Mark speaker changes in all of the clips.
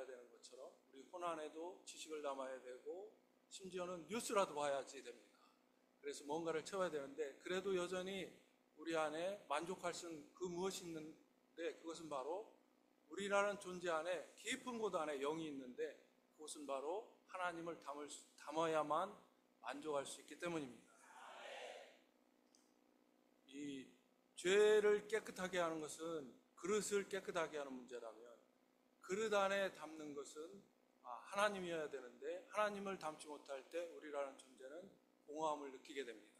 Speaker 1: 담아야 되는 것처럼 우리 혼안에도 지식을 담아야 되고 심지어는 뉴스라도 봐야지 됩니다. 그래서 뭔가를 채워야 되는데 그래도 여전히 우리 안에 만족할 수 있는 그 무엇이 있는데 그것은 바로 우리라는 존재 안에 깊은 곳 안에 영이 있는데 그것은 바로 하나님을 담아야만 만족할 수 있기 때문입니다. 이 죄를 깨끗하게 하는 것은 그릇을 깨끗하게 하는 문제라면 그릇 안에 담는 것은 하나님이어야 되는데 하나님을 담지 못할 때 우리라는 존재는 공허함을 느끼게 됩니다.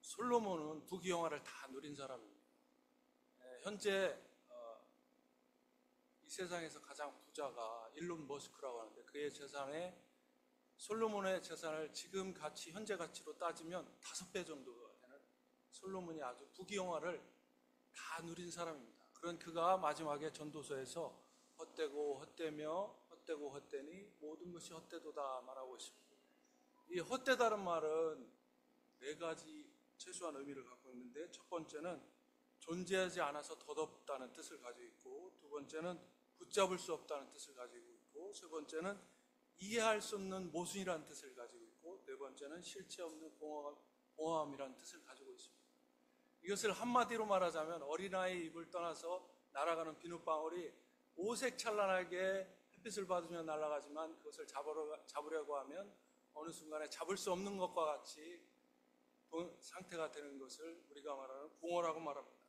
Speaker 1: 솔로몬은 부귀영화를 다 누린 사람입니다. 현재 이 세상에서 가장 부자가 일론 머스크라고 하는데 그의 재산에 솔로몬의 재산을 지금 가치, 현재 가치로 따지면 5배 정도가 되는 솔로몬이 아주 부귀영화를 다 누린 사람입니다. 그런 그가 마지막에 전도서에서 헛되고 헛되며 헛되고 헛되니 모든 것이 헛되도다 말하고 있습니다. 이 헛되다는 말은 4가지 최소한 의미를 갖고 있는데 첫 번째는 존재하지 않아서 덧없다는 뜻을 가지고 있고 두 번째는 붙잡을 수 없다는 뜻을 가지고 있고 세 번째는 이해할 수 없는 모순이라는 뜻을 가지고 있고 네 번째는 실체 없는 공허함이라는 뜻을 가지고 있습니다. 이것을 한마디로 말하자면 어린아이의 입을 떠나서 날아가는 비눗방울이 오색찬란하게 햇빛을 받으며 날아가지만 그것을 잡으려고 하면 어느 순간에 잡을 수 없는 것과 같이 상태가 되는 것을 우리가 말하는 공허라고 말합니다.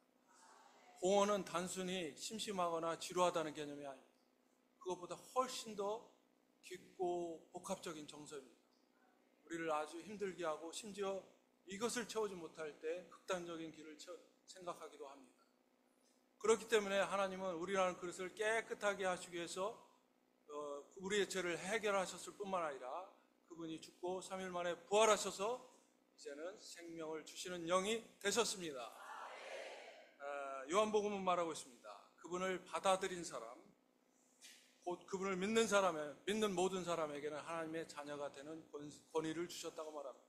Speaker 1: 공허는 단순히 심심하거나 지루하다는 개념이 아닙니다. 그것보다 훨씬 더 깊고 복합적인 정서입니다. 우리를 아주 힘들게 하고 심지어 이것을 채우지 못할 때 극단적인 길을 생각하기도 합니다. 그렇기 때문에 하나님은 우리라는 그릇을 깨끗하게 하시기 위해서 우리의 죄를 해결하셨을 뿐만 아니라 그분이 죽고 3일 만에 부활하셔서 이제는 생명을 주시는 영이 되셨습니다. 요한복음은 말하고 있습니다. 그분을 받아들인 사람, 곧 그분을 믿는 모든 사람에게는 하나님의 자녀가 되는 권위를 주셨다고 말합니다.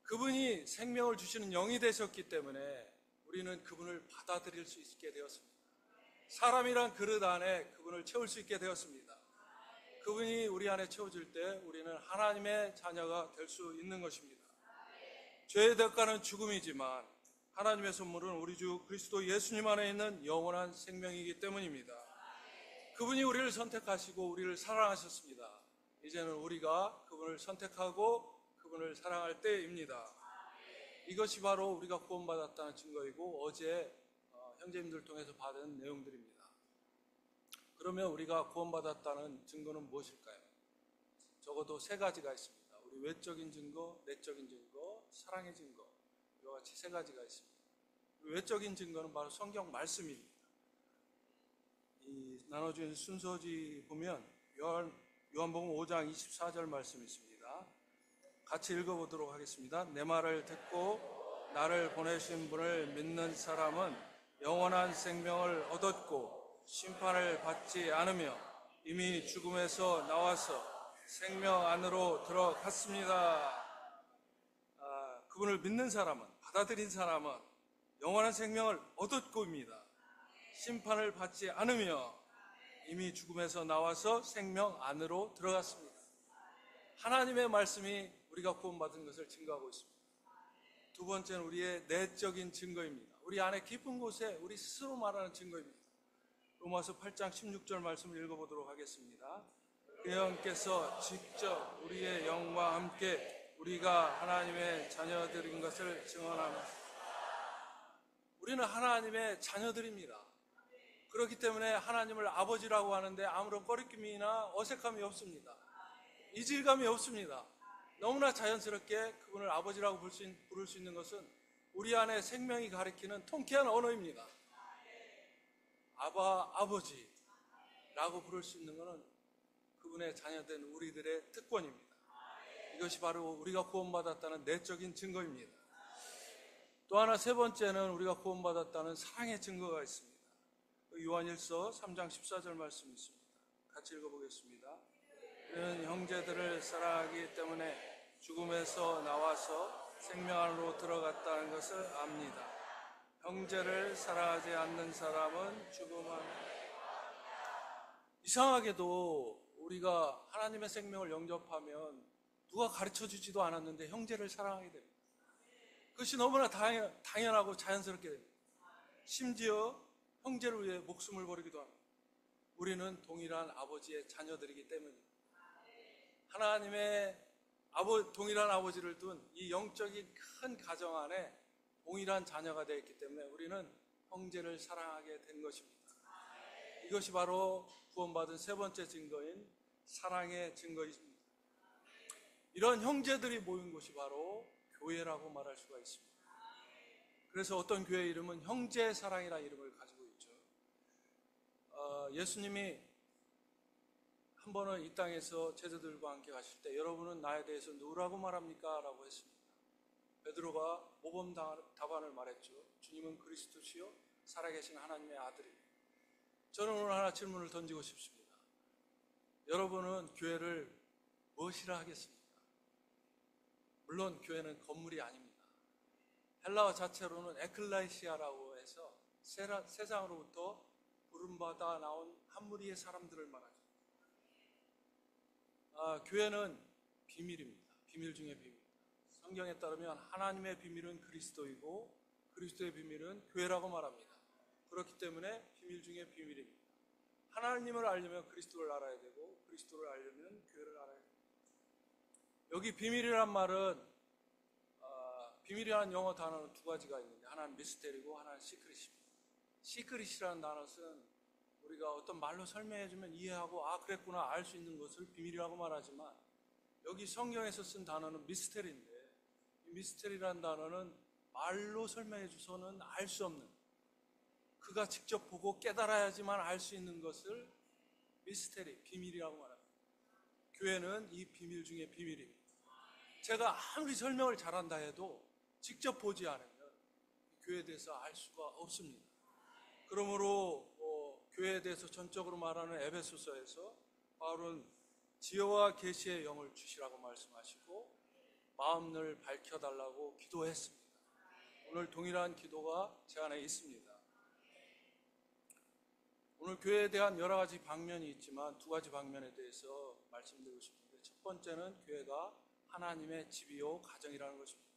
Speaker 1: 그분이 생명을 주시는 영이 되셨기 때문에 우리는 그분을 받아들일 수 있게 되었습니다. 사람이란 그릇 안에 그분을 채울 수 있게 되었습니다. 그분이 우리 안에 채워질 때 우리는 하나님의 자녀가 될 수 있는 것입니다. 죄의 대가는 죽음이지만 하나님의 선물은 우리 주 그리스도 예수님 안에 있는 영원한 생명이기 때문입니다. 그분이 우리를 선택하시고 우리를 사랑하셨습니다. 이제는 우리가 그분을 선택하고 그분을 사랑할 때입니다. 이것이 바로 우리가 구원받았다는 증거이고 어제 형제님들 통해서 받은 내용들입니다. 그러면 우리가 구원받았다는 증거는 무엇일까요? 적어도 3가지가 있습니다. 우리 외적인 증거, 내적인 증거, 사랑의 증거, 이와 같이 3가지가 있습니다. 외적인 증거는 바로 성경 말씀입니다. 이 나눠진 순서지 보면 요한복음 5장 24절 말씀이 있습니다. 같이 읽어보도록 하겠습니다. 내 말을 듣고 나를 보내신 분을 믿는 사람은 영원한 생명을 얻었고 심판을 받지 않으며 이미 죽음에서 나와서 생명 안으로 들어갔습니다. 그분을 믿는 사람은, 받아들인 사람은 영원한 생명을 얻었고입니다. 심판을 받지 않으며 이미 죽음에서 나와서 생명 안으로 들어갔습니다. 하나님의 말씀이 우리가 구원받은 것을 증거하고 있습니다. 두 번째는 우리의 내적인 증거입니다. 우리 안에 깊은 곳에 우리 스스로 말하는 증거입니다. 로마서 8장 16절 말씀을 읽어보도록 하겠습니다. 그 영께서 직접 우리의 영과 함께 우리가 하나님의 자녀들인 것을 증언합니다. 우리는 하나님의 자녀들입니다. 그렇기 때문에 하나님을 아버지라고 하는데 아무런 꺼리낌이나 어색함이 없습니다. 이질감이 없습니다. 너무나 자연스럽게 그분을 아버지라고 부를 수 있는 것은 우리 안에 생명이 가리키는 통쾌한 언어입니다. 아버지라고 부를 수 있는 것은 그분의 자녀된 우리들의 특권입니다. 이것이 바로 우리가 구원받았다는 내적인 증거입니다. 또 하나 3번째는 우리가 구원받았다는 사랑의 증거가 있습니다. 요한일서 3장 14절 말씀이 있습니다. 같이 읽어보겠습니다. 우리는 형제들을 사랑하기 때문에 죽음에서 나와서 생명 안으로 들어갔다는 것을 압니다. 형제를 사랑하지 않는 사람은 죽음하며. 이상하게도 우리가 하나님의 생명을 영접하면 누가 가르쳐주지도 않았는데 형제를 사랑하게 됩니다. 그것이 너무나 당연하고 자연스럽게 됩니다. 심지어 형제를 위해 목숨을 버리기도 합니다. 우리는 동일한 아버지의 자녀들이기 때문입니다. 하나님의 동일한 아버지를 둔 이 영적인 큰 가정 안에 동일한 자녀가 되어 있기 때문에 우리는 형제를 사랑하게 된 것입니다. 이것이 바로 구원받은 세 번째 증거인 사랑의 증거입니다. 이런 형제들이 모인 곳이 바로 교회라고 말할 수가 있습니다. 그래서 어떤 교회 이름은 형제 사랑이라는 이름을 가지고 있죠. 예수님이 한 번은 이 땅에서 제자들과 함께 가실 때 여러분은 나에 대해서 누구라고 말합니까? 라고 했습니다. 베드로가 모범 답안을 말했죠. 주님은 그리스도시요 살아계신 하나님의 아들입니다. 저는 오늘 하나 질문을 던지고 싶습니다. 여러분은 교회를 무엇이라 하겠습니까? 물론 교회는 건물이 아닙니다. 헬라어 자체로는 에클레시아라고 해서 세상으로부터 부름받아 나온 한 무리의 사람들을 말하죠. 교회는 비밀입니다. 비밀 중에 비밀. 성경에 따르면 하나님의 비밀은 그리스도이고 그리스도의 비밀은 교회라고 말합니다. 그렇기 때문에 비밀 중에 비밀입니다. 하나님을 알려면 그리스도를 알아야 되고 그리스도를 알려면 교회를 알아야 됩니다. 여기 비밀이란 말은 비밀이라는 영어 단어는 두 가지가 있는데 하나는 미스테리고 하나는 시크릿입니다. 시크릿이라는 단어는 우리가 어떤 말로 설명해주면 이해하고 그랬구나 알 수 있는 것을 비밀이라고 말하지만 여기 성경에서 쓴 단어는 미스테리인데 이 미스테리라는 단어는 말로 설명해줘서는 알 수 없는 그가 직접 보고 깨달아야지만 알 수 있는 것을 미스테리, 비밀이라고 말합니다. 교회는 이 비밀 중에 비밀입니다. 제가 아무리 설명을 잘한다 해도 직접 보지 않으면 교회에 대해서 알 수가 없습니다. 그러므로 교회에 대해서 전적으로 말하는 에베소서에서 바울은 지혜와 계시의 영을 주시라고 말씀하시고 마음을 밝혀달라고 기도했습니다. 오늘 동일한 기도가 제 안에 있습니다. 오늘 교회에 대한 여러 가지 방면이 있지만 두 가지 방면에 대해서 말씀드리고 싶은데 첫 번째는 교회가 하나님의 집이요 가정이라는 것입니다.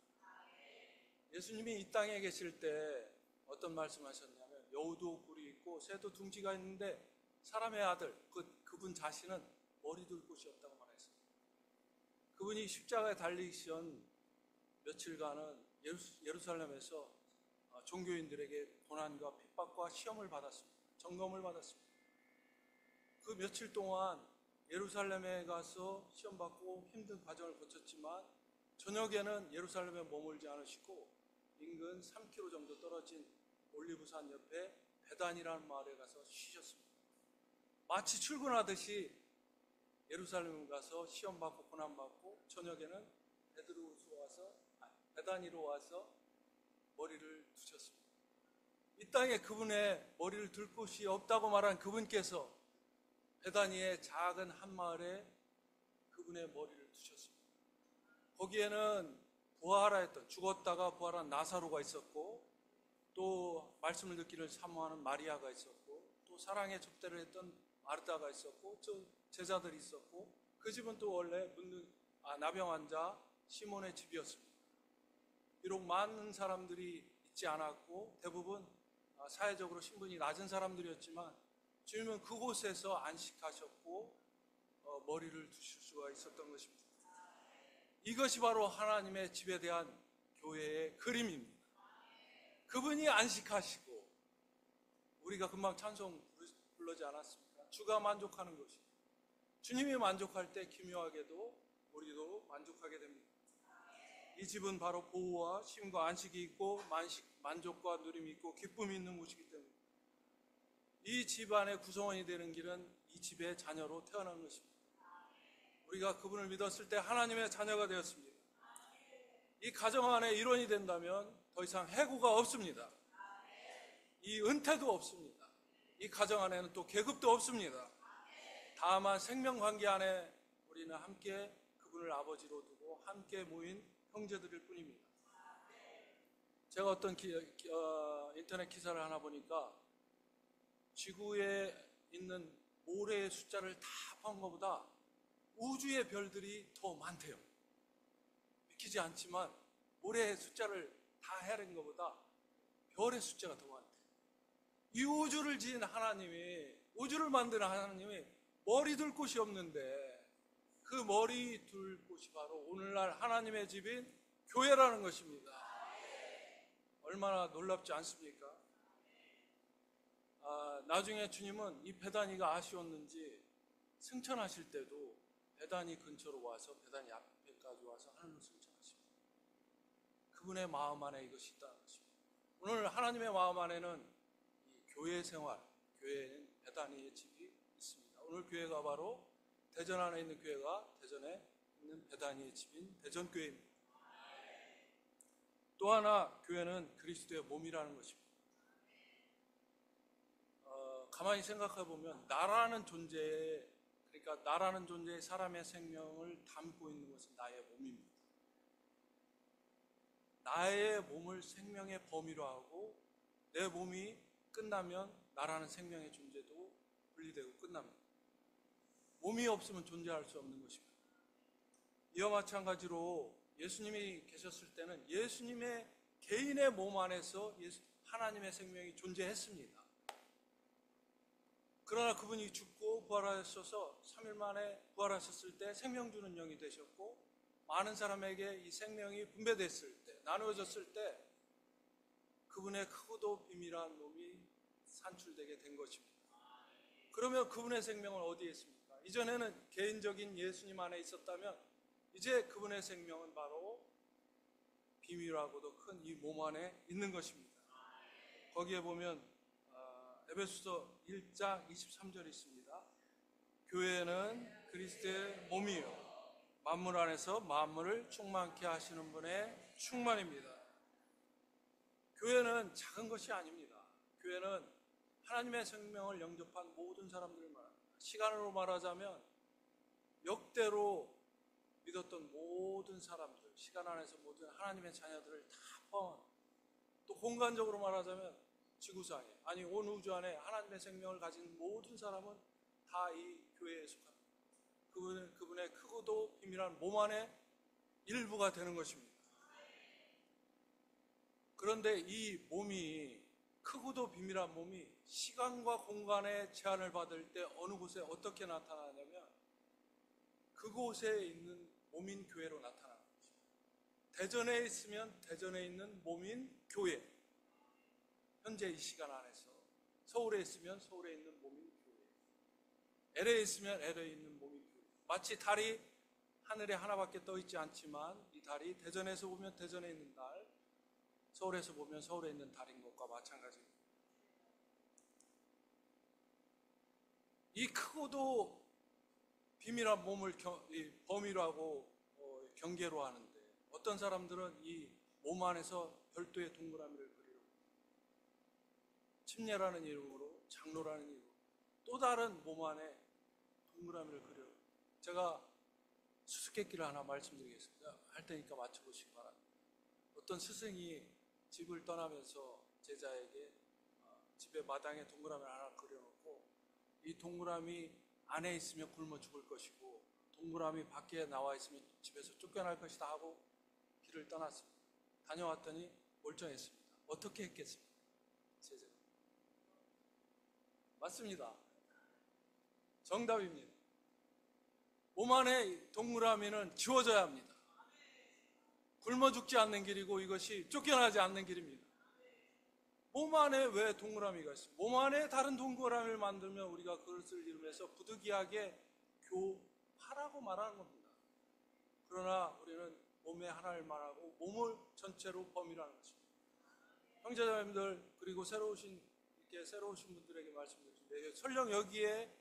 Speaker 1: 예수님이 이 땅에 계실 때 어떤 말씀하셨냐면 여우도 굴이 있고 새도 둥지가 있는데 사람의 아들 그분 자신은 머리 둘 곳이 없다고 말했습니다. 그분이 십자가에 달리신 며칠간은 예루살렘에서 종교인들에게 고난과 핍박과 시험을 받았습니다. 점검을 받았습니다. 그 며칠 동안 예루살렘에 가서 시험받고 힘든 과정을 거쳤지만 저녁에는 예루살렘에 머물지 않으시고 인근 3km 정도 떨어진 올리브산 옆에 베단이라는 마을에 가서 쉬셨습니다. 마치 출근하듯이 예루살렘에 가서 시험받고 고난받고 저녁에는 베다니로 와서 머리를 두셨습니다. 이 땅에 그분의 머리를 둘 곳이 없다고 말한 그분께서 베다니의 작은 한 마을에 그분의 머리를 두셨습니다. 거기에는 부활하라 했던 죽었다가 부활한 나사로가 있었고 또 말씀을 듣기를 사모하는 마리아가 있었고 또 사랑의 접대를 했던 마르다가 있었고 또 제자들이 있었고 그 집은 또 원래 나병 환자 시몬의 집이었습니다. 비록 많은 사람들이 있지 않았고 대부분 사회적으로 신분이 낮은 사람들이었지만 주님은 그곳에서 안식하셨고 머리를 두실 수가 있었던 것입니다. 이것이 바로 하나님의 집에 대한 교회의 그림입니다. 그분이 안식하시고 우리가 금방 찬송 부르지 않았습니까? 주가 만족하는 것이 주님이 만족할 때 기묘하게도 우리도 만족하게 됩니다. 이 집은 바로 보호와 쉼과 안식이 있고 만족과 누림이 있고 기쁨이 있는 곳이기 때문에 이 집안의 구성원이 되는 길은 이 집의 자녀로 태어난 것입니다. 우리가 그분을 믿었을 때 하나님의 자녀가 되었습니다. 이 가정 안에 일원이 된다면 더 이상 해고가 없습니다. 이 은퇴도 없습니다. 이 가정 안에는 또 계급도 없습니다. 다만 생명관계 안에 우리는 함께 그분을 아버지로 두고 함께 모인 형제들일 뿐입니다. 제가 어떤 인터넷 기사를 하나 보니까 지구에 있는 모래의 숫자를 다 합한 것보다 우주의 별들이 더 많대요. 믿기지 않지만 모래의 숫자를 다 헤아린 것보다 별의 숫자가 더 많대요. 이 우주를 지은 하나님이, 우주를 만든 하나님이 머리 둘 곳이 없는데 그 머리 둘 곳이 바로 오늘날 하나님의 집인 교회라는 것입니다. 얼마나 놀랍지 않습니까? 나중에 주님은 이 베다니가 아쉬웠는지 승천하실 때도 베다니 근처로 와서 베다니 앞에까지 와서 하늘로 승천하십니다. 그분의 마음 안에 이것이 있다는 것입니다. 오늘 하나님의 마음 안에는 이 교회 생활, 교회에는 베다니의 집이 있습니다. 오늘 교회가 바로 대전 안에 있는 교회가 대전에 있는 베다니의 집인 대전교회입니다. 또 하나 교회는 그리스도의 몸이라는 것입니다. 가만히 생각해 보면 나라는 존재에, 그러니까 나라는 존재의 사람의 생명을 담고 있는 것은 나의 몸입니다. 나의 몸을 생명의 범위로 하고 내 몸이 끝나면 나라는 생명의 존재도 분리되고 끝납니다. 몸이 없으면 존재할 수 없는 것입니다. 이와 마찬가지로 예수님이 계셨을 때는 예수님의 개인의 몸 안에서 하나님의 생명이 존재했습니다. 그러나 그분이 죽고 부활하셔서 3일 만에 부활하셨을 때 생명 주는 영이 되셨고 많은 사람에게 이 생명이 분배됐을 때, 나누어졌을 때 그분의 크고도 비밀한 몸이 산출되게 된 것입니다. 그러면 그분의 생명은 어디에 있습니까? 이전에는 개인적인 예수님 안에 있었다면 이제 그분의 생명은 바로 비밀하고도 큰 이 몸 안에 있는 것입니다. 거기에 보면 에베소서 1장 23절이 있습니다. 교회는 그리스도의 몸이요 만물 안에서 만물을 충만케 하시는 분의 충만입니다. 교회는 작은 것이 아닙니다. 교회는 하나님의 생명을 영접한 모든 사람들을 말합니다. 시간으로 말하자면 역대로 믿었던 모든 사람들, 시간 안에서 모든 하나님의 자녀들을 다 포함한, 또 공간적으로 말하자면 지구상에, 아니 온 우주 안에 하나님의 생명을 가진 모든 사람은 다 이 교회에 속합니다. 그분의 크고도 비밀한 몸 안에 일부가 되는 것입니다. 그런데 이 몸이, 크고도 비밀한 몸이 시간과 공간의 제한을 받을 때 어느 곳에 어떻게 나타나냐면 그곳에 있는 몸인 교회로 나타나는 것입니다. 대전에 있으면 대전에 있는 몸인 교회, 현재 이 시간 안에서 서울에 있으면 서울에 있는 몸인 교회, LA에 있으면 LA에 있는 몸인 교회. 마치 달이 하늘에 하나밖에 떠 있지 않지만 이 달이 대전에서 보면 대전에 있는 달, 서울에서 보면 서울에 있는 달인 것과 마찬가지입니다. 이 크고도 비밀한 몸을 범위로 하고 경계로 하는데 어떤 사람들은 이 몸 안에서 별도의 동그라미를 그리려고, 침례라는 이름으로, 장로라는 이름으로 또 다른 몸 안에 동그라미를 그려요. 제가 수수께끼를 하나 말씀드리겠습니다. 할 테니까 맞춰보시기 바랍니다. 어떤 스승이 집을 떠나면서 제자에게 집의 마당에 동그라미를 하나 그려놓고 이 동그라미 안에 있으면 굶어 죽을 것이고 동그라미 밖에 나와 있으면 집에서 쫓겨날 것이다 하고 길을 떠났습니다. 다녀왔더니 멀쩡했습니다. 어떻게 했겠습니까? 제자가. 맞습니다. 정답입니다. 몸 안에 동그라미는 지워져야 합니다. 굶어 죽지 않는 길이고 이것이 쫓겨나지 않는 길입니다. 몸 안에 왜 동그라미가 있습니까? 몸 안에 다른 동그라미를 만들면 우리가 그것을 이루면서 부득이하게 교파라고 말하는 겁니다. 그러나 우리는 몸에 하나를 말하고 몸을 전체로 범위라는 것입니다. 형제자매님들, 그리고 새로 오신 분들에게 말씀드리겠습니다. 설령 여기에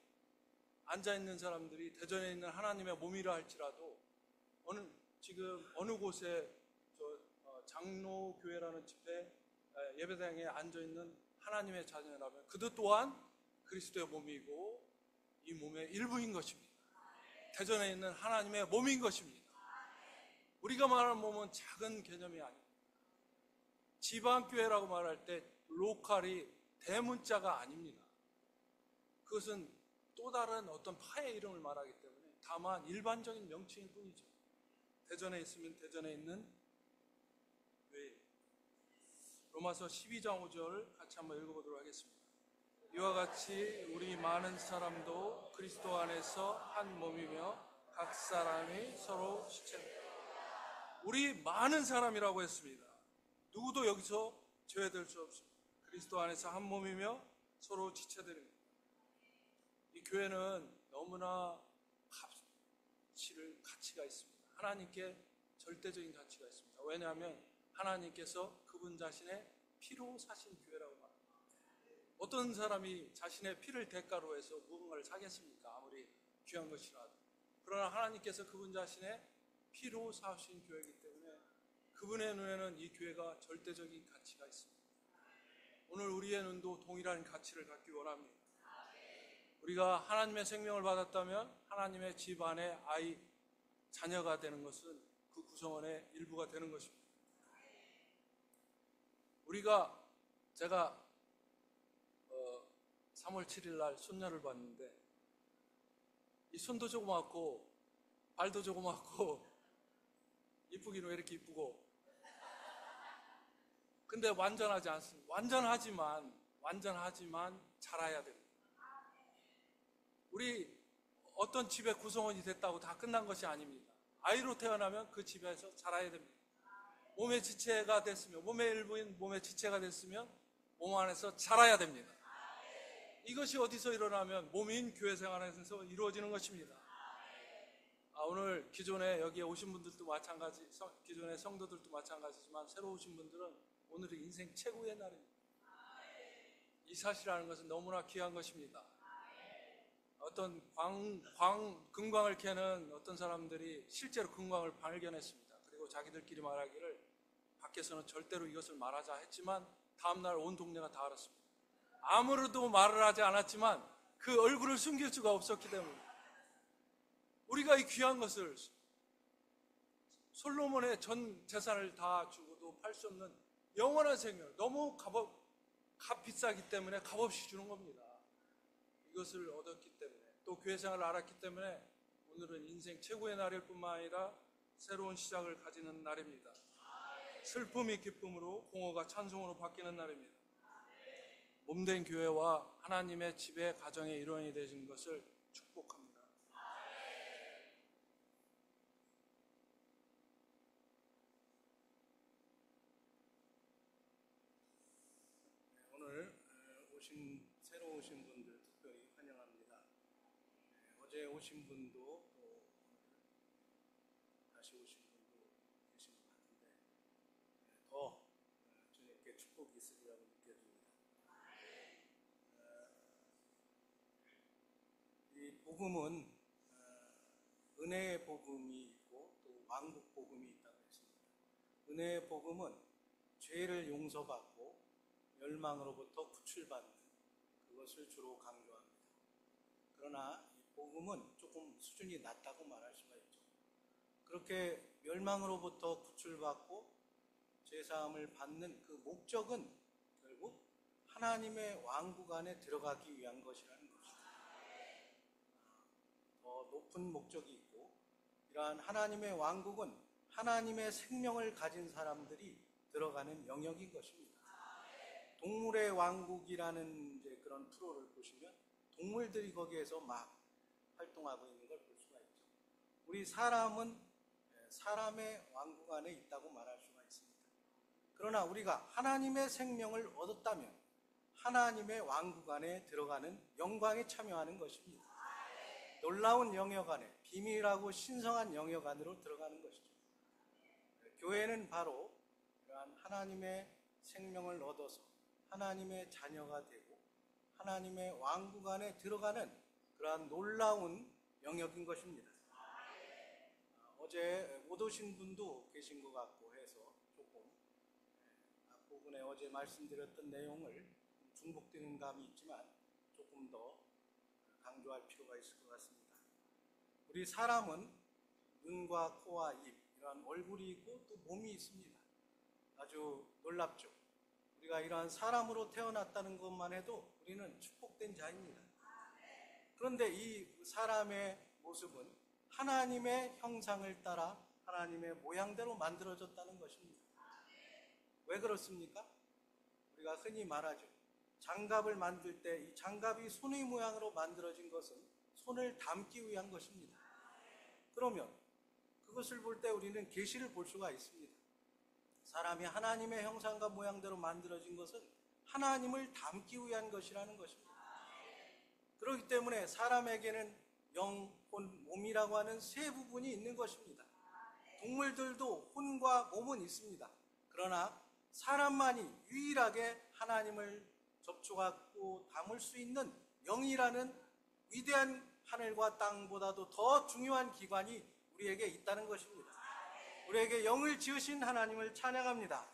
Speaker 1: 앉아있는 사람들이 대전에 있는 하나님의 몸이라 할지라도 지금 어느 곳에 장로교회라는 집회 예배당에 앉아있는 하나님의 자녀라면 그들 또한 그리스도의 몸이고 이 몸의 일부인 것입니다. 대전에 있는 하나님의 몸인 것입니다. 우리가 말하는 몸은 작은 개념이 아닙니다. 지방교회라고 말할 때 로컬이 대문자가 아닙니다. 그것은 또 다른 어떤 파의 이름을 말하기 때문에 다만 일반적인 명칭일 뿐이죠. 대전에 있으면 대전에 있는 교회. 로마서 12장 5절 같이 한번 읽어보도록 하겠습니다. 이와 같이 우리 많은 사람도 그리스도 안에서 한 몸이며 각 사람이 서로 지체입니다. 우리 많은 사람이라고 했습니다. 누구도 여기서 제외될 수 없습니다. 그리스도 안에서 한 몸이며 서로 지체됩니다. 이 교회는 너무나 가치가 있습니다. 하나님께 절대적인 가치가 있습니다. 왜냐하면 하나님께서 그분 자신의 피로 사신 교회라고 말합니다. 어떤 사람이 자신의 피를 대가로 해서 무언가를 사겠습니까? 아무리 귀한 것이라도. 그러나 하나님께서 그분 자신의 피로 사신 교회이기 때문에 그분의 눈에는 이 교회가 절대적인 가치가 있습니다. 오늘 우리의 눈도 동일한 가치를 갖기 원합니다. 우리가 하나님의 생명을 받았다면 하나님의 집안의 아이, 자녀가 되는 것은 그 구성원의 일부가 되는 것입니다. 제가 3월 7일 날 손녀를 봤는데 이 손도 조그맣고 발도 조그맣고 이쁘기는 왜 이렇게 이쁘고, 근데 완전하지 않습니다. 완전하지만 자라야 됩니다. 우리 어떤 집의 구성원이 됐다고 다 끝난 것이 아닙니다. 아이로 태어나면 그 집에서 자라야 됩니다. 몸의 지체가 됐으면, 몸의 일부인 몸의 지체가 됐으면 몸 안에서 자라야 됩니다. 이것이 어디서 일어나면 몸인 교회 생활에서 이루어지는 것입니다. 오늘 기존에 여기에 오신 분들도 마찬가지, 기존의 성도들도 마찬가지지만 새로 오신 분들은 오늘이 인생 최고의 날입니다. 이 사실이라는 것은 너무나 귀한 것입니다. 어떤 금광을 캐는 어떤 사람들이 실제로 금광을 발견했습니다. 그리고 자기들끼리 말하기를 밖에서는 절대로 이것을 말하자 했지만 다음날 온 동네가 다 알았습니다. 아무래도 말을 하지 않았지만 그 얼굴을 숨길 수가 없었기 때문에 우리가 이 귀한 것을, 솔로몬의 전 재산을 다 주고도 팔 수 없는 영원한 생명, 너무 값 비싸기 때문에 값없이 주는 겁니다. 이것을 얻었기 때문에, 또 교회 생활을 알았기 때문에 오늘은 인생 최고의 날일 뿐만 아니라 새로운 시작을 가지는 날입니다. 슬픔이 기쁨으로, 공허가 찬송으로 바뀌는 날입니다. 몸된 교회와 하나님의 집의 가정의 일원이 되신 것을 축복합니다.
Speaker 2: 오늘 새로 오신 분들 특별히 환영합니다. 어제 오신 분도 또 다시 오신 분도 계신 것 같은데 더 주님께 축복이 있으리라고 느껴집니다. 이 복음은 은혜의 복음이 있고 또 왕국 복음이 있다고 했습니다. 은혜의 복음은 죄를 용서받고 멸망으로부터 구출받는 그것을 주로 강조합니다. 그러나 이 복음은 조금 수준이 낮다고 말할 수가 있죠. 그렇게 멸망으로부터 구출받고 죄사함을 받는 그 목적은 결국 하나님의 왕국 안에 들어가기 위한 것이라는 것입니다. 더 높은 목적이 있고, 이러한 하나님의 왕국은 하나님의 생명을 가진 사람들이 들어가는 영역인 것입니다. 동물의 왕국이라는 이제 그런 프로를 보시면 동물들이 거기에서 막 활동하고 있는 걸 볼 수가 있죠. 우리 사람은 사람의 왕국 안에 있다고 말할 수가 있습니다. 그러나 우리가 하나님의 생명을 얻었다면 하나님의 왕국 안에 들어가는 영광에 참여하는 것입니다. 놀라운 영역 안에, 비밀하고 신성한 영역 안으로 들어가는 것이죠. 교회는 바로 그러한 하나님의 생명을 얻어서 하나님의 자녀가 되고 하나님의 왕국 안에 들어가는 그러한 놀라운 영역인 것입니다. 어제 못 오신 분도 계신 것 같고 해서 조금 앞부분에 어제 말씀드렸던 내용을 중복되는 감이 있지만 조금 더 강조할 필요가 있을 것 같습니다. 우리 사람은 눈과 코와 입, 이러한 얼굴이 있고 또 몸이 있습니다. 아주 놀랍죠. 우리가 이러한 사람으로 태어났다는 것만 해도 우리는 축복된 자입니다. 그런데 이 사람의 모습은 하나님의 형상을 따라 하나님의 모양대로 만들어졌다는 것입니다. 왜 그렇습니까? 우리가 흔히 말하죠. 장갑을 만들 때 이 장갑이 손의 모양으로 만들어진 것은 손을 담기 위한 것입니다. 그러면 그것을 볼 때 우리는 계시를 볼 수가 있습니다. 사람이 하나님의 형상과 모양대로 만들어진 것은 하나님을 담기 위한 것이라는 것입니다. 그렇기 때문에 사람에게는 영, 혼, 몸이라고 하는 세 부분이 있는 것입니다. 동물들도 혼과 몸은 있습니다. 그러나 사람만이 유일하게 하나님을 접촉하고 담을 수 있는 영이라는 위대한 하늘과 땅보다도 더 중요한 기관이 우리에게 있다는 것입니다. 우리에게 영을 지으신 하나님을 찬양합니다.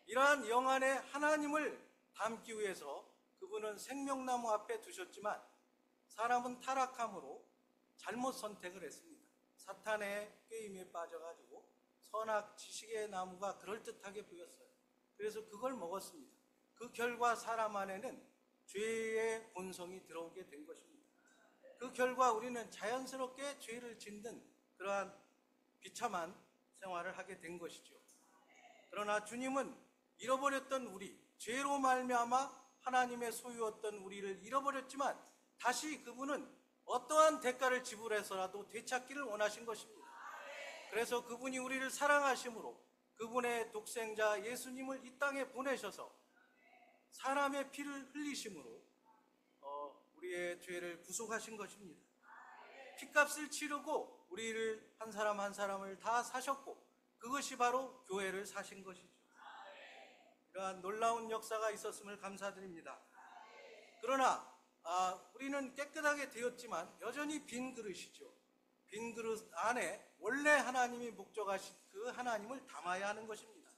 Speaker 2: 이러한 영 안에 하나님을 담기 위해서 그분은 생명나무 앞에 두셨지만 사람은 타락함으로 잘못 선택을 했습니다. 사탄의 게임에 빠져가지고 선악 지식의 나무가 그럴듯하게 보였어요. 그래서 그걸 먹었습니다. 그 결과 사람 안에는 죄의 본성이 들어오게 된 것입니다. 그 결과 우리는 자연스럽게 죄를 짓는 그러한 비참한 생활을 하게 된 것이죠. 그러나 주님은 잃어버렸던 우리, 죄로 말미암아 하나님의 소유였던 우리를 잃어버렸지만 다시 그분은 어떠한 대가를 지불해서라도 되찾기를 원하신 것입니다. 그래서 그분이 우리를 사랑하심으로 그분의 독생자 예수님을 이 땅에 보내셔서 사람의 피를 흘리심으로 우리의 죄를 구속하신 것입니다. 피값을 치르고 우리를 한 사람 한 사람을 다 사셨고 그것이 바로 교회를 사신 것이죠. 이러한 놀라운 역사가 있었음을 감사드립니다. 그러나 우리는 깨끗하게 되었지만 여전히 빈 그릇이죠. 빈 그릇 안에 원래 하나님이 목적하신 그 하나님을 담아야 하는 것입니다.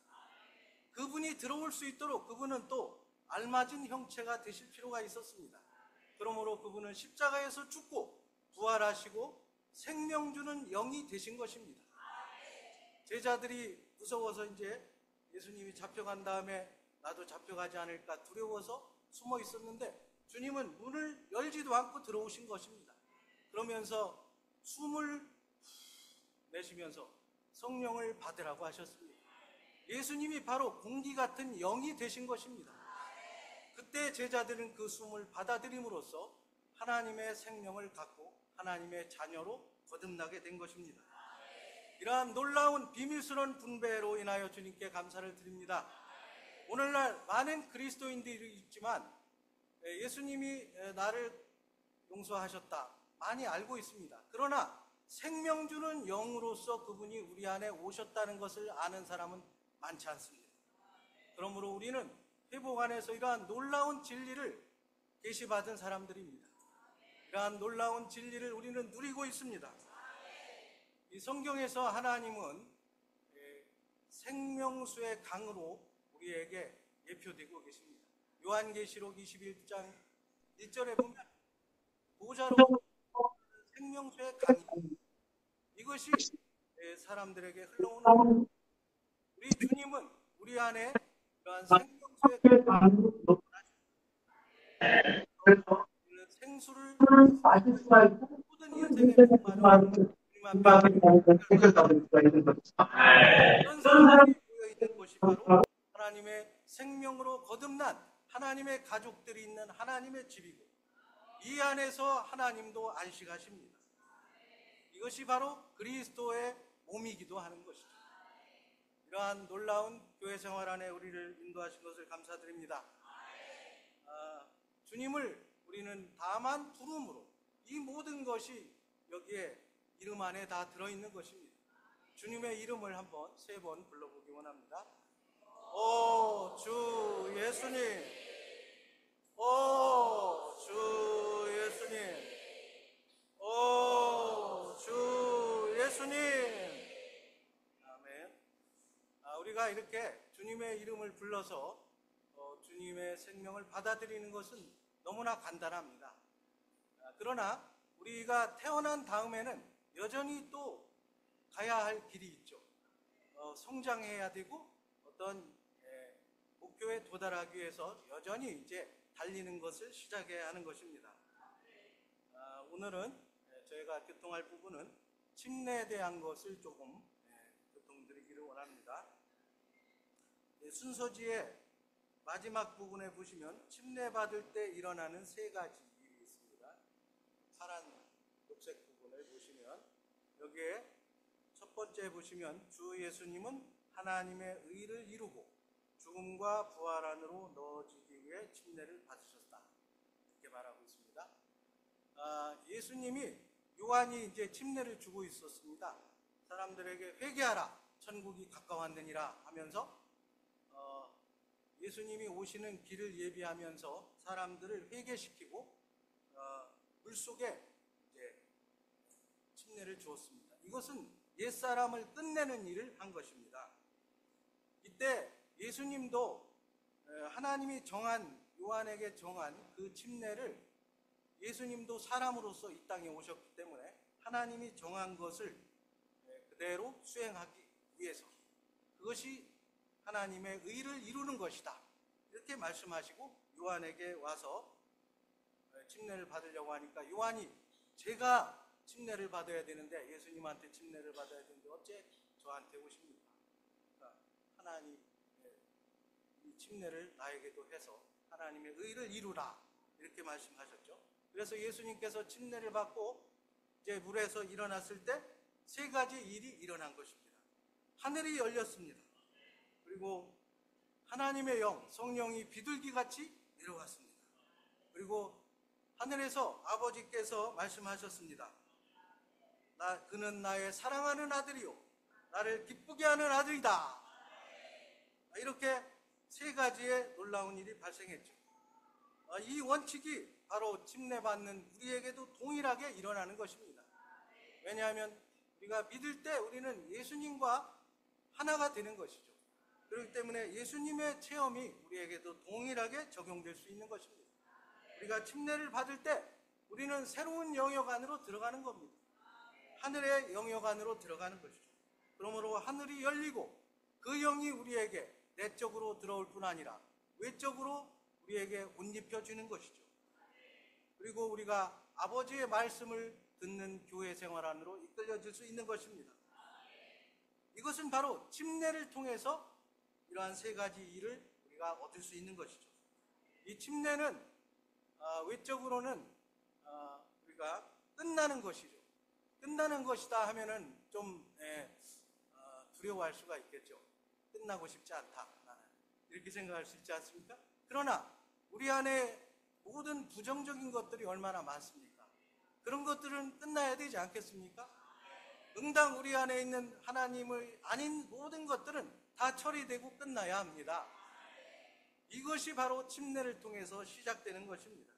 Speaker 2: 그분이 들어올 수 있도록 그분은 또 알맞은 형체가 되실 필요가 있었습니다. 그러므로 그분은 십자가에서 죽고 부활하시고 생명 주는 영이 되신 것입니다. 제자들이 무서워서 이제 예수님이 잡혀간 다음에 나도 잡혀가지 않을까 두려워서 숨어 있었는데 주님은 문을 열지도 않고 들어오신 것입니다. 그러면서 숨을 내쉬면서 성령을 받으라고 하셨습니다. 예수님이 바로 공기 같은 영이 되신 것입니다. 그때 제자들은 그 숨을 받아들임으로써 하나님의 생명을 갖고 하나님의 자녀로 거듭나게 된 것입니다. 이러한 놀라운 비밀스러운 분배로 인하여 주님께 감사를 드립니다. 오늘날 많은 그리스도인들이 있지만 예수님이 나를 용서하셨다 많이 알고 있습니다. 그러나 생명 주는 영으로서 그분이 우리 안에 오셨다는 것을 아는 사람은 많지 않습니다. 그러므로 우리는 회복 안에서 이러한 놀라운 진리를 계시받은 사람들입니다. 이러한 놀라운 진리를 우리는 누리고 있습니다. 이 성경에서 하나님은 생명수의 강으로 우리에게 예표되고 계십니다. 요한계시록 21장 1절에 보면 보좌로 생명수의 강이 이것이 사람들에게 흘러오는 우리 주님은 우리 안에 이러한 생명수의 생수를 마실 수가 있고 모든 인생의 풍만을 그런 사람들이 모여있는 곳이 바로 하나님의 생명으로 거듭난 하나님의 가족들이 있는 하나님의 집이고 이 안에서 하나님도 안식하십니다. 이것이 바로 그리스도의 몸이기도 하는 것이죠. 이러한 놀라운 교회 생활 안에 우리를 인도하신 것을 감사드립니다. 주님을 우리는 다만 부름으로 이 모든 것이 여기에 이름 안에 다 들어있는 것입니다. 주님의 이름을 한번 3번 불러보기 원합니다. 오 주 예수님, 오 주 예수님, 오 주 예수님. 아멘. 우리가 이렇게 주님의 이름을 불러서 주님의 생명을 받아들이는 것은 너무나 간단합니다. 그러나 우리가 태어난 다음에는 여전히 또 가야 할 길이 있죠. 성장해야 되고 어떤 목표에 도달하기 위해서 여전히 이제 달리는 것을 시작해야 하는 것입니다. 오늘은 저희가 교통할 부분은 침례에 대한 것을 조금 교통드리기를 원합니다. 순서지의 마지막 부분에 보시면 침례 받을 때 일어나는 세 가지 일이 있습니다. 파란 녹색 부분을 보시면 여기에 첫 번째 보시면 주 예수님은 하나님의 의를 이루고 죽음과 부활 안으로 넣어지기 위해 침례를 받으셨다. 이렇게 말하고 있습니다. 예수님이 요한이 이제 침례를 주고 있었습니다. 사람들에게 회개하라, 천국이 가까웠느니라 하면서 예수님이 오시는 길을 예비하면서 사람들을 회개시키고 물속에 이제 침례를 주었습니다. 이것은 옛사람을 끝내는 일을 한 것입니다. 이때 예수님도 하나님이 정한, 요한에게 정한 그 침례를 예수님도 사람으로서 이 땅에 오셨기 때문에 하나님이 정한 것을 그대로 수행하기 위해서, 그것이 하나님의 의를 이루는 것이다, 이렇게 말씀하시고 요한에게 와서 침례를 받으려고 하니까 요한이 제가 침례를 받아야 되는데, 예수님한테 침례를 받아야 되는데 어째 저한테 오십니까? 그러니까 하나님 이 침례를 나에게도 해서 하나님의 의를 이루라, 이렇게 말씀하셨죠. 그래서 예수님께서 침례를 받고 이제 물에서 일어났을 때 세 가지 일이 일어난 것입니다. 하늘이 열렸습니다. 그리고 하나님의 영, 성령이 비둘기같이 내려왔습니다. 그리고 하늘에서 아버지께서 말씀하셨습니다. 그는 나의 사랑하는 아들이요 나를 기쁘게 하는 아들이다. 이렇게 세 가지의 놀라운 일이 발생했죠. 이 원칙이 바로 침례받는 우리에게도 동일하게 일어나는 것입니다. 왜냐하면 우리가 믿을 때 우리는 예수님과 하나가 되는 것이죠. 그렇기 때문에 예수님의 체험이 우리에게도 동일하게 적용될 수 있는 것입니다. 우리가 침례를 받을 때 우리는 새로운 영역 안으로 들어가는 겁니다. 하늘의 영역 안으로 들어가는 것이죠. 그러므로 하늘이 열리고 그 영이 우리에게 내적으로 들어올 뿐 아니라 외적으로 우리에게 옷 입혀주는 것이죠. 그리고 우리가 아버지의 말씀을 듣는 교회 생활 안으로 이끌려질 수 있는 것입니다. 이것은 바로 침례를 통해서 이러한 세 가지 일을 우리가 얻을 수 있는 것이죠. 이 침례는 외적으로는 우리가 끝나는 것이죠. 끝나는 것이다 하면은 좀 두려워할 수가 있겠죠. 끝나고 싶지 않다, 나는. 이렇게 생각할 수 있지 않습니까? 그러나 우리 안에 모든 부정적인 것들이 얼마나 많습니까? 그런 것들은 끝나야 되지 않겠습니까? 응당 우리 안에 있는 하나님을 아닌 모든 것들은 다 처리되고 끝나야 합니다. 이것이 바로 침례를 통해서 시작되는 것입니다.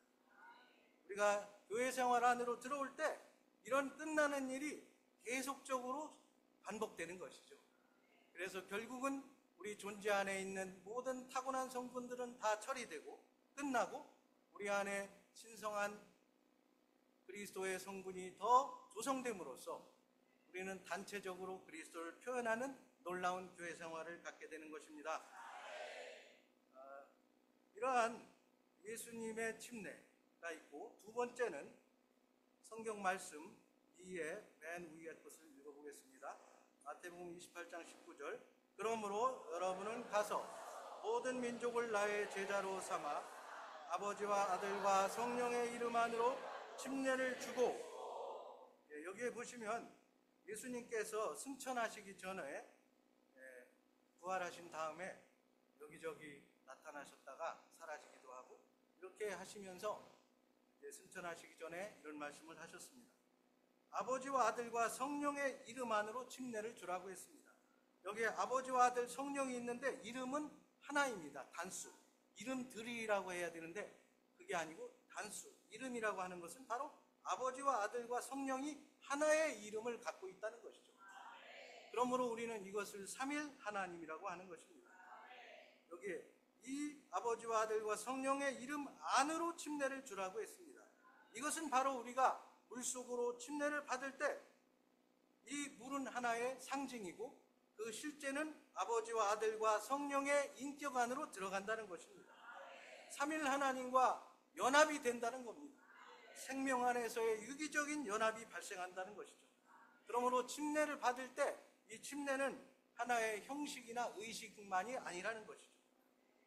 Speaker 2: 우리가 교회 생활 안으로 들어올 때 이런 끝나는 일이 계속적으로 반복되는 것이죠. 그래서 결국은 우리 존재 안에 있는 모든 타고난 성분들은 다 처리되고 끝나고 우리 안에 신성한 그리스도의 성분이 더 조성됨으로써 우리는 단체적으로 그리스도를 표현하는 놀라운 교회 생활을 갖게 되는 것입니다. 이러한 예수님의 침례가 있고, 두 번째는 성경 말씀 2의 맨 위의 것을 읽어보겠습니다. 마태복음 28장 19절. 그러므로 여러분은 가서 모든 민족을 나의 제자로 삼아 아버지와 아들과 성령의 이름 안으로 침례를 주고, 여기에 보시면 예수님께서 승천하시기 전에 부활하신 다음에 여기저기 나타나셨다가 사라지기도 하고 이렇게 하시면서 승천하시기 전에 이런 말씀을 하셨습니다. 아버지와 아들과 성령의 이름 안으로 침례를 주라고 했습니다. 여기에 아버지와 아들 성령이 있는데 이름은 하나입니다. 단수. 이름들이라고 해야 되는데 그게 아니고 단수. 이름이라고 하는 것은 바로 아버지와 아들과 성령이 하나의 이름을 갖고 있다는 것이죠. 그러므로 우리는 이것을 삼일 하나님이라고 하는 것입니다. 여기에 이 아버지와 아들과 성령의 이름 안으로 침례를 주라고 했습니다. 이것은 바로 우리가 물속으로 침례를 받을 때 이 물은 하나의 상징이고 그 실제는 아버지와 아들과 성령의 인격 안으로 들어간다는 것입니다. 삼일 하나님과 연합이 된다는 겁니다. 생명 안에서의 유기적인 연합이 발생한다는 것이죠. 그러므로 침례를 받을 때 이 침례는 하나의 형식이나 의식만이 아니라는 것이죠.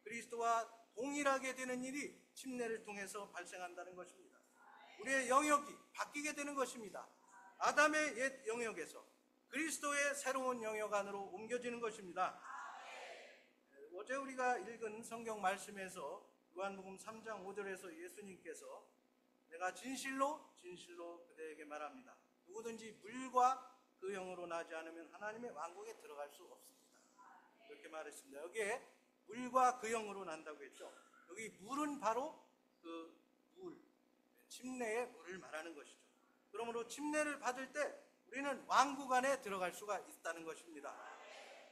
Speaker 2: 그리스도와 동일하게 되는 일이 침례를 통해서 발생한다는 것입니다. 우리의 영역이 바뀌게 되는 것입니다. 아담의 옛 영역에서 그리스도의 새로운 영역 안으로 옮겨지는 것입니다. 어제 우리가 읽은 성경 말씀에서 요한복음 3장 5절에서 예수님께서 내가 진실로 진실로 그대에게 말합니다. 누구든지 물과 그 영으로 나지 않으면 하나님의 왕국에 들어갈 수 없습니다. 이렇게 말했습니다. 여기에 물과 그 영으로 난다고 했죠. 여기 물은 바로 그 물, 침례의 물을 말하는 것이죠. 그러므로 침례를 받을 때 우리는 왕국 안에 들어갈 수가 있다는 것입니다.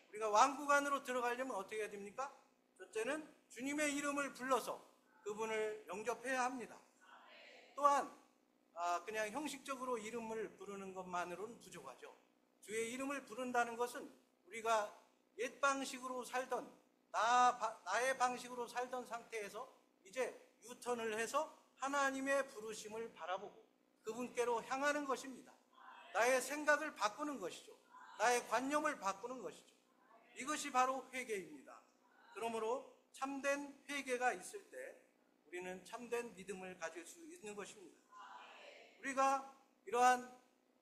Speaker 2: 우리가 왕국 안으로 들어가려면 어떻게 해야 됩니까? 첫째는 주님의 이름을 불러서 그분을 영접해야 합니다. 또한 그냥 형식적으로 이름을 부르는 것만으로는 부족하죠. 주의 이름을 부른다는 것은 우리가 옛 방식으로 살던 나의 방식으로 살던 상태에서 이제 유턴을 해서 하나님의 부르심을 바라보고 그분께로 향하는 것입니다. 나의 생각을 바꾸는 것이죠. 나의 관념을 바꾸는 것이죠. 이것이 바로 회개입니다. 그러므로 참된 회개가 있을 때 우리는 참된 믿음을 가질 수 있는 것입니다. 우리가 이러한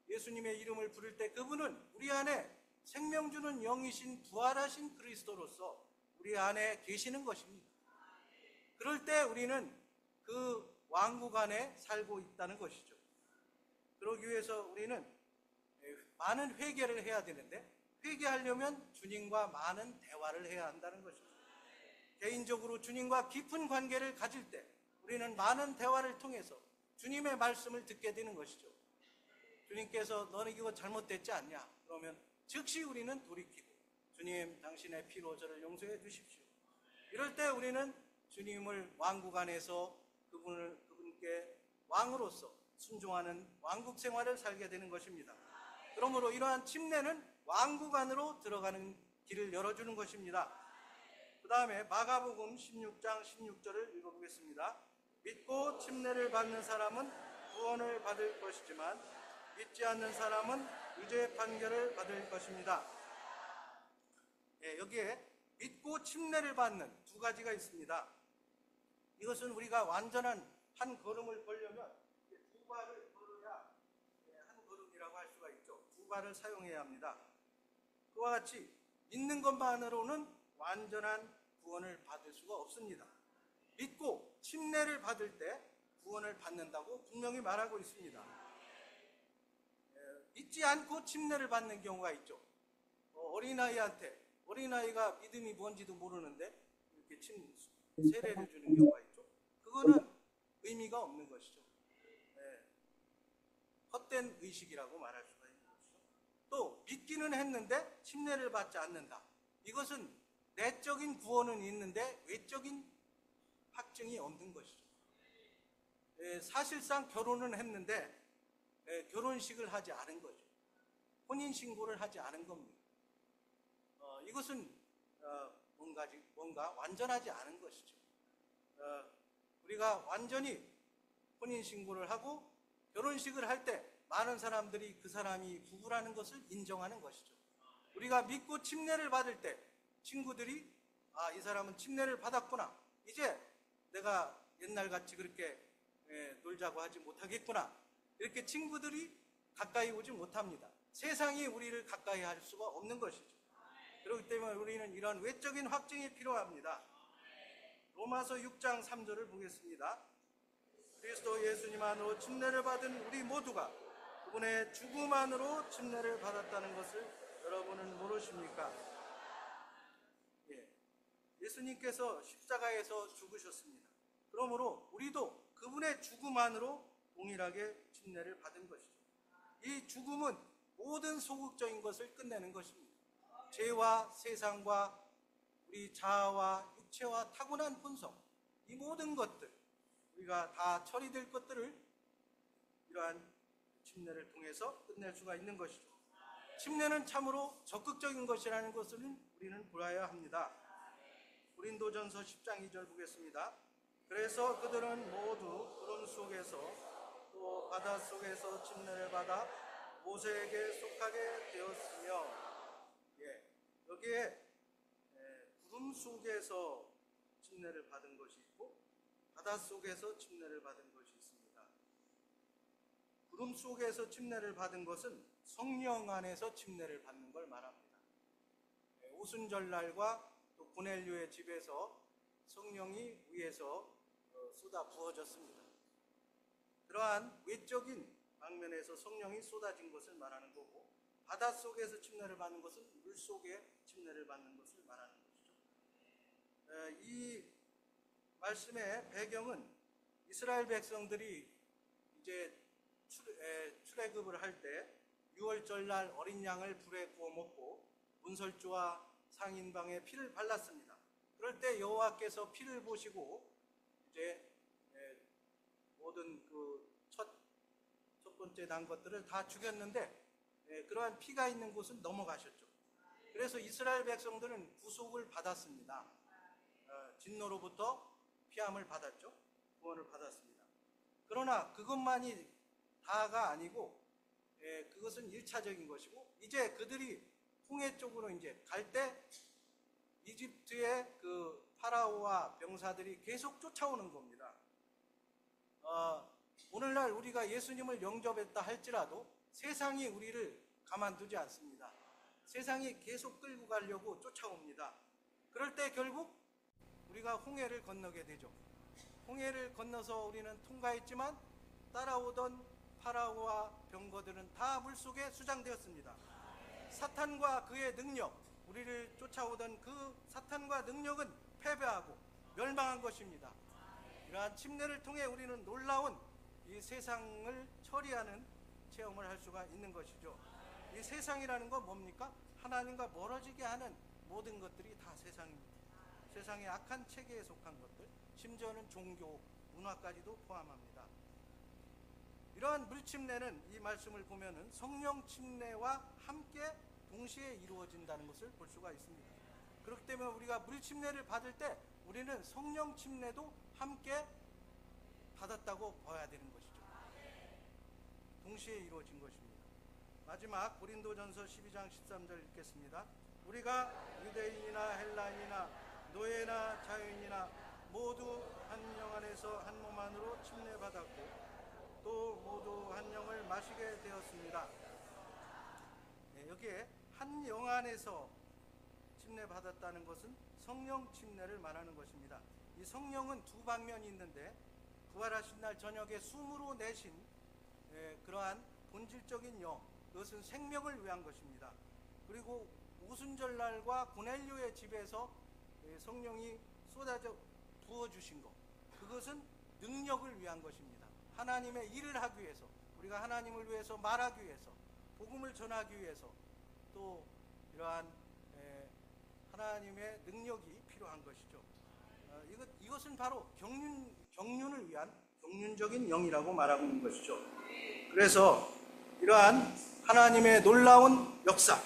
Speaker 2: 예수님의 이름을 부를 때 그분은 우리 안에 생명 주는 영이신 부활하신 그리스도로서 우리 안에 계시는 것입니다. 그럴 때 우리는 그 왕국 안에 살고 있다는 것이죠. 그러기 위해서 우리는 많은 회개를 해야 되는데 회개하려면 주님과 많은 대화를 해야 한다는 것입니다. 개인적으로 주님과 깊은 관계를 가질 때 우리는 많은 대화를 통해서 주님의 말씀을 듣게 되는 것이죠. 주님께서 너는 이거 잘못됐지 않냐? 그러면 즉시 우리는 돌이키고 주님 당신의 피로 저를 용서해 주십시오. 이럴 때 우리는 주님을 왕국 안에서 그분께 왕으로서 순종하는 왕국 생활을 살게 되는 것입니다. 그러므로 이러한 침례는 왕국 안으로 들어가는 길을 열어주는 것입니다. 그 다음에 마가복음 16장 16절을 읽어보겠습니다. 믿고 침례를 받는 사람은 구원을 받을 것이지만 믿지 않는 사람은 유죄 판결을 받을 것입니다. 여기에 믿고 침례를 받는 두 가지가 있습니다. 이것은 우리가 완전한 한 걸음을 걸려면 두 발을 걸어야 한 걸음이라고 할 수가 있죠. 두 발을 사용해야 합니다. 그와 같이 믿는 것만으로는 완전한 구원을 받을 수가 없습니다. 믿고 침례를 받을 때 구원을 받는다고 분명히 말하고 있습니다. 믿지 않고 침례를 받는 경우가 있죠. 어린아이가 믿음이 뭔지도 모르는데 이렇게 세례를 주는 경우가 있죠. 그거는 의미가 없는 것이죠. 헛된 의식이라고 말할 수가 있는 것이죠. 또 믿기는 했는데 침례를 받지 않는다. 이것은 내적인 구원은 있는데 외적인 확증이 없는 것이죠. 사실상 결혼은 했는데 결혼식을 하지 않은 거죠. 혼인신고를 하지 않은 겁니다. 이것은 뭔가 완전하지 않은 것이죠. 우리가 완전히 혼인신고를 하고 결혼식을 할 때 많은 사람들이 그 사람이 부부라는 것을 인정하는 것이죠. 우리가 믿고 침례를 받을 때 친구들이 이 사람은 침례를 받았구나. 이제 내가 옛날같이 그렇게 놀자고 하지 못하겠구나. 이렇게 친구들이 가까이 오지 못합니다. 세상이 우리를 가까이 할 수가 없는 것이죠. 그렇기 때문에 우리는 이런 외적인 확증이 필요합니다. 로마서 6장 3절을 보겠습니다. 그리스도 예수님 안으로 침례를 받은 우리 모두가 그분의 죽음 안으로 침례를 받았다는 것을 여러분은 모르십니까? 예수님께서 십자가에서 죽으셨습니다. 그러므로 우리도 그분의 죽음 안으로 동일하게 침례를 받은 것이죠. 이 죽음은 모든 소극적인 것을 끝내는 것입니다. 죄와 세상과 우리 자아와 육체와 타고난 본성, 이 모든 것들, 우리가 다 처리될 것들을 이러한 침례를 통해서 끝낼 수가 있는 것이죠. 침례는 참으로 적극적인 것이라는 것을 우리는 보아야 합니다. 고린도전서 10장 2절 보겠습니다. 그래서 그들은 모두 구름 속에서 또 바다 속에서 침례를 받아 모세에게 속하게 되었으며, 여기에 구름 속에서 침례를 받은 것이 있고 바다 속에서 침례를 받은 것이 있습니다. 구름 속에서 침례를 받은 것은 성령 안에서 침례를 받는 걸 말합니다. 오순절날과 또 고넬료의 집에서 성령이 위에서 쏟아 부어졌습니다. 그러한 외적인 방면에서 성령이 쏟아진 것을 말하는 거고, 바다 속에서 침례를 받는 것은 물 속에 침례를 받는 것을 말하는 것이죠. 이 말씀의 배경은 이스라엘 백성들이 이제 출애굽을 할 때 6월절 날 어린 양을 불에 구워 먹고 문설주와 상인방에 피를 발랐습니다. 그럴 때 여호와께서 피를 보시고 이제 모든 그 첫 번째 난 것들을 다 죽였는데, 그러한 피가 있는 곳은 넘어가셨죠. 그래서 이스라엘 백성들은 구속을 받았습니다. 진노로부터 피함을 받았죠. 구원을 받았습니다. 그러나 그것만이 다가 아니고, 그것은 1차적인 것이고, 이제 그들이 홍해 쪽으로 이제 갈 때 이집트의 그 파라오와 병사들이 계속 쫓아오는 겁니다. 오늘날 우리가 예수님을 영접했다 할지라도 세상이 우리를 가만두지 않습니다. 세상이 계속 끌고 가려고 쫓아옵니다. 그럴 때 결국 우리가 홍해를 건너게 되죠. 홍해를 건너서 우리는 통과했지만 따라오던 파라오와 병거들은 다 물속에 수장되었습니다. 사탄과 그의 능력, 우리를 쫓아오던 그 사탄과 능력은 패배하고 멸망한 것입니다. 이러한 침례를 통해 우리는 놀라운 이 세상을 처리하는 체험을 할 수가 있는 것이죠. 이 세상이라는 건 뭡니까? 하나님과 멀어지게 하는 모든 것들이 다 세상입니다. 세상의 악한 체계에 속한 것들, 심지어는 종교, 문화까지도 포함합니다. 이러한 물침례는 이 말씀을 보면은 성령 침례와 함께 동시에 이루어진다는 것을 볼 수가 있습니다. 그렇기 때문에 우리가 물침례를 받을 때 우리는 성령 침례도 함께 받았다고 봐야 되는 것이죠. 동시에 이루어진 것입니다. 마지막 고린도전서 12장 13절 읽겠습니다. 우리가 유대인이나 헬라인이나 노예나 자유인이나 모두 한 영 안에서 한 몸 안으로 침례받았고 또 모두 한 영을 마시게 되었습니다. 여기에 한 영 안에서 침례받았다는 것은 성령 침례를 말하는 것입니다. 이 성령은 두 방면이 있는데, 부활하신 날 저녁에 숨으로 내신 그러한 본질적인 영, 그것은 생명을 위한 것입니다. 그리고 오순절날과 고넬료의 집에서 성령이 쏟아져 부어주신 것, 그것은 능력을 위한 것입니다. 하나님의 일을 하기 위해서, 우리가 하나님을 위해서 말하기 위해서, 복음을 전하기 위해서, 또 이러한 하나님의 능력이 필요한 것이죠. 이것은 바로 경륜을 위한 경륜적인 영이라고 말하고 있는 것이죠. 그래서 이러한 하나님의 놀라운 역사,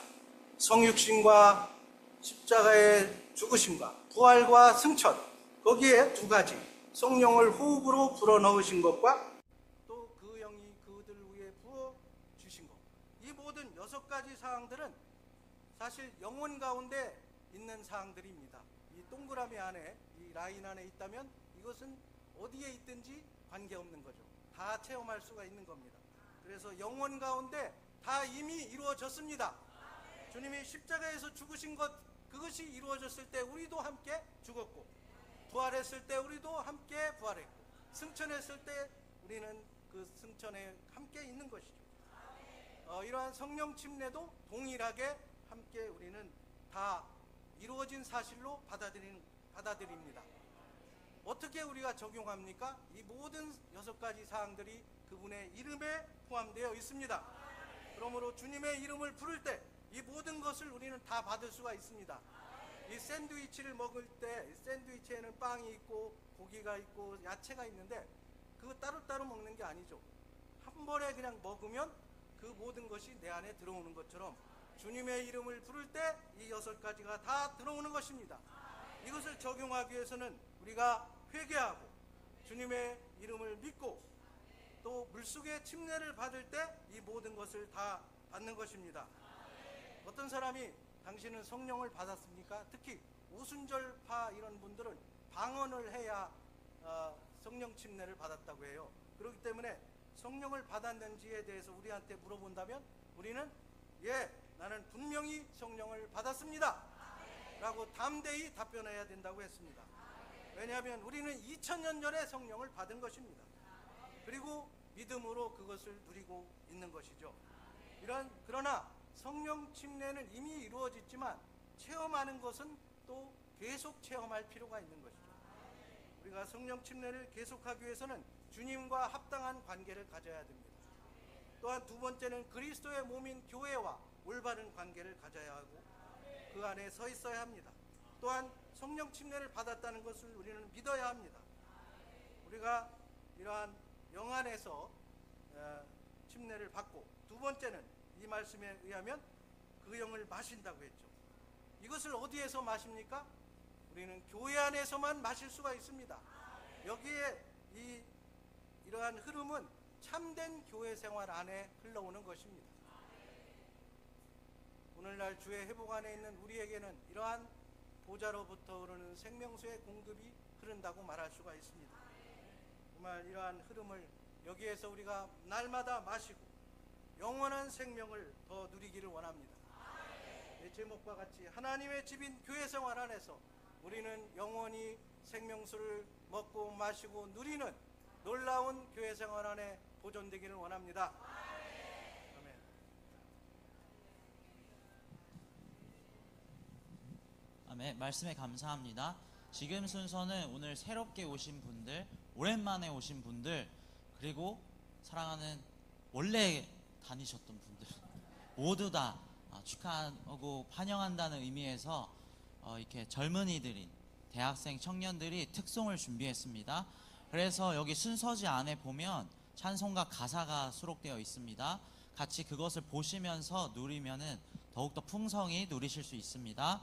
Speaker 2: 성육신과 십자가의 죽으심과 부활과 승천, 거기에 두 가지, 성령을 호흡으로 불어넣으신 것과 또 그 영이 그들 위에 부어주신 것, 이 모든 6가지 사항들은 사실 영혼 가운데 있는 사항들입니다. 이 동그라미 안에, 이 라인 안에 있다면 이것은 어디에 있든지 관계없는 거죠. 다 체험할 수가 있는 겁니다. 그래서 영혼 가운데 다 이미 이루어졌습니다. 주님이 십자가에서 죽으신 것, 그것이 이루어졌을 때 우리도 함께 죽었고, 부활했을 때 우리도 함께 부활했고, 승천했을 때 우리는 그 승천에 함께 있는 것이죠. 이러한 성령 침례도 동일하게 함께 우리는 다 이루어진 사실로 받아들입니다. 어떻게 우리가 적용합니까? 이 모든 6가지 사항들이 그분의 이름에 포함되어 있습니다. 그러므로 주님의 이름을 부를 때 이 모든 것을 우리는 다 받을 수가 있습니다. 이 샌드위치를 먹을 때 샌드위치에는 빵이 있고 고기가 있고 야채가 있는데 그거 따로따로 먹는 게 아니죠. 한 번에 그냥 먹으면 그 모든 것이 내 안에 들어오는 것처럼 주님의 이름을 부를 때 이 6가지가 다 들어오는 것입니다. 이것을 적용하기 위해서는 우리가 회개하고 주님의 이름을 믿고 또 물속의 침례를 받을 때 이 모든 것을 다 받는 것입니다. 어떤 사람이 당신은 성령을 받았습니까? 특히 오순절파 이런 분들은 방언을 해야 성령 침례를 받았다고 해요. 그렇기 때문에 성령을 받았는지에 대해서 우리한테 물어본다면 우리는 예, 나는 분명히 성령을 받았습니다 라고 담대히 답변해야 된다고 했습니다. 왜냐하면 우리는 2000년 전에 성령을 받은 것입니다. 그리고 믿음으로 그것을 누리고 있는 것이죠. 그러나 성령 침례는 이미 이루어졌지만 체험하는 것은 또 계속 체험할 필요가 있는 것이죠. 우리가 성령 침례를 계속하기 위해서는 주님과 합당한 관계를 가져야 됩니다. 또한 두 번째는 그리스도의 몸인 교회와 올바른 관계를 가져야 하고 그 안에 서 있어야 합니다. 또한 성령 침례를 받았다는 것을 우리는 믿어야 합니다. 우리가 이러한 영 안에서 침례를 받고 두 번째는 이 말씀에 의하면 그 영을 마신다고 했죠. 이것을 어디에서 마십니까? 우리는 교회 안에서만 마실 수가 있습니다. 여기에 이러한 흐름은 참된 교회 생활 안에 흘러오는 것입니다. 오늘날 주의 회복 안에 있는 우리에게는 이러한 보좌로부터 흐르는 생명수의 공급이 흐른다고 말할 수가 있습니다. 정말 이러한 흐름을 여기에서 우리가 날마다 마시고 영원한 생명을 더 누리기를 원합니다. 제목과 같이 하나님의 집인 교회 생활 안에서 우리는 영원히 생명수를 먹고 마시고 누리는 놀라운 교회 생활 안에 보존되기를 원합니다. 아멘.
Speaker 3: 아멘. 말씀에 감사합니다. 지금 순서는 오늘 새롭게 오신 분들, 오랜만에 오신 분들, 그리고 사랑하는 원래 다니셨던 분들 모두 다 축하하고 환영한다는 의미에서 이렇게 젊은이들이, 대학생 청년들이 특송을 준비했습니다. 그래서 여기 순서지 안에 보면 찬송가 가사가 수록되어 있습니다. 같이 그것을 보시면서 누리면은 더욱더 풍성히 누리실 수 있습니다.